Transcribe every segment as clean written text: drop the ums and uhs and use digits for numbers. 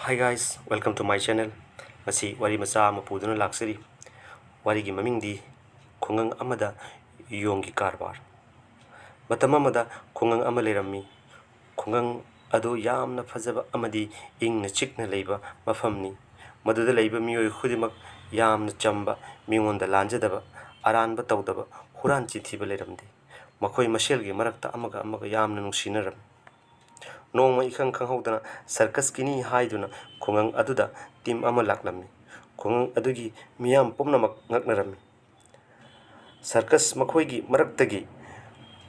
Hi guys, welcome to my channel. Masi wari macha ama puduna laksari. Wari gi maming di khungang amada yongi karbar. Matam amada khungang ama lerammi. Khungang ado yamna phajaba amadi ingna chikna leiba mafamni. Maduda leiba miyoi khudimak yamna chamba mingonda lanjadaba aranba tawdaba huran chithiba leramdi. Makhoi mashelgi marakta amaga yamna nungsinaram. Nongma ikhang khanghaudana circus kini haiduna khungang aduda team ama laklamni khungang adugi miyam pumnamak ngaknarami circus makhoigi maraktagi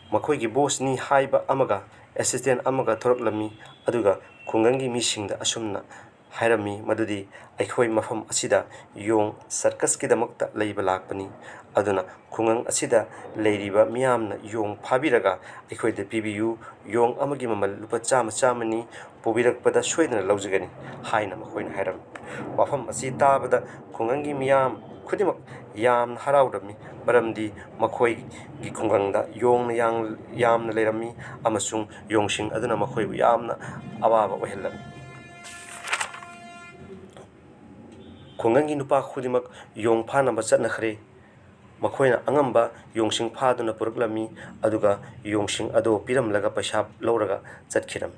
makhoigi boss ni haiba amaga assistant amaga thoraklami aduga khungangi misingda asumna hairami madudi aikhoi mafam asida yong circus kidamakta leiba lakpani aduna khungang asida leiriba miyamna yong phabiraga aikhoi de pibiu yong amagi mamal lupa chama chamani pubirakpada soidana laujagani haina makhoina hairam wafam asi tabada khungangi miyam khudimak yam haraurami maramdi makhoi gi khungangda yongna yamna leirami amasung yongsing aduna makhoi yamna awaba ohellami khungangi nupa khudimak yong phanamba chatnakhre makhoina angamba yongsing phaduna puraklami aduga yongsing ado piramlaga paisa lauraga chatkhiram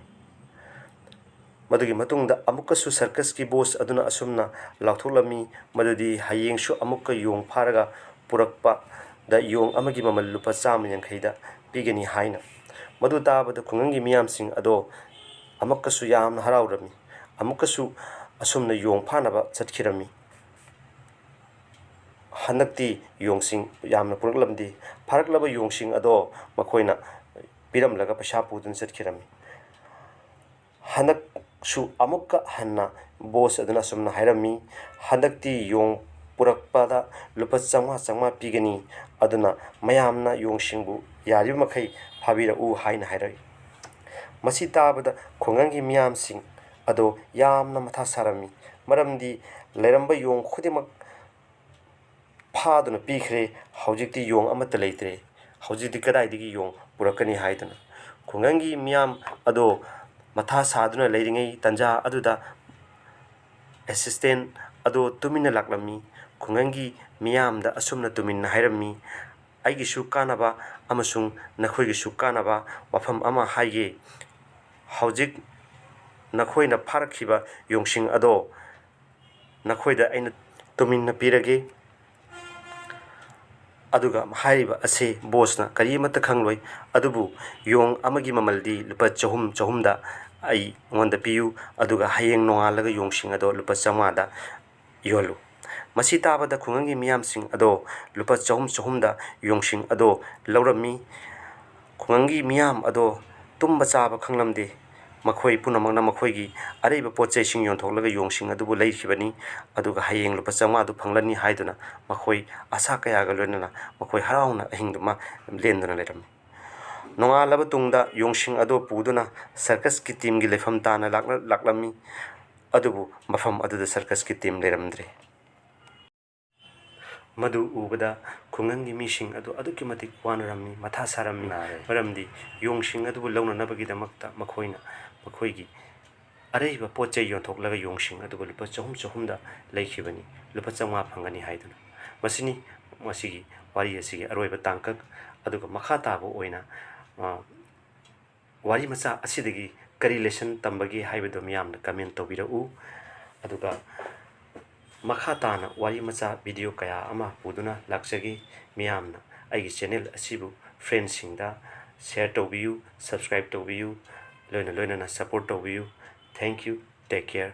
madugi matungda amukkasu circus ki boss aduna asumna lautholami madudi hayengsu amukka yong pharaga purakpa da yong amagi mamal lupa chama yankhaida pigani haina madu tabada khungangi miyamsing ado amukkasu yamna haraurami amukkasu asumna yong phanaba chatkirami hanakti yongsing yamna puraklamdi pharaklaba yongsing ado makhoina piramlaga paisa pudun chatkirami hanak su amukka hanna boss aduna asumna hairami hanakti yong purakpada lupa chama pigani aduna mayamna yongsingbu yari makhai phabira u haina hairai masi tabada khungangi miyamsing ado yamna matha sarami maramdi leramba yong khudimak phaduna pikhre haujikti yong amata leitre haujikti kadaidigi yong purakani haidana khungangi miyam ado matha saduna leiringai tanja aduda assistant ado tumina laklami khungangi miyamda asumna tuminna hairami aigi su kanaba amasung nakhoigi su kanaba wafam ama haige haujik nakhoina pharakhiba yongsing ado nakhoida aina tuminna pirage aduga hairiba ase bossna karimata khangloi adubu yong amagi mamaldi lupa chahumda ai ngonda piu aduga hayeng nongalaga yongsing ado lupa chamada yolu masi tabada khungangi miyamsing ado lupa chahumda yongsing ado laurami khungangi miyam ado tumba chaba khanglamde makhoi punamakna makhoigi areiba pochai sing yonthoklaga yongsing adubu leikhibani aduga hayeng lupa chama adu phanglani haiduna makhoi asa kayaga loinana makhoi harauna ahingduma lenduna leram nongalaba tungda yongsing ado puduna circus ki team gi lefam tana laklami adubu mafam aduda circus ki team leramdre madu ubada khungangi mising ado aduki matik wanarami matha sarami maramdi yongsing adubu launa nabagi damakta makhoina makhoigi areiba pochai yonthoklaga yongsing adubu lupa chahumda leikhibani lupa chama phangani haiduna masini masigi wari asigi aroiba tangkak aduga makha taba oina wari macha asidagi kari lesson tambagi haibado miyamna comment tobirau aduga makha tana wari macha video kaya ama puduna lakjagi miyamna aigi channel asibu friends singda share tobiyu subscribe tobiyu loina na support tobiyu thank you take care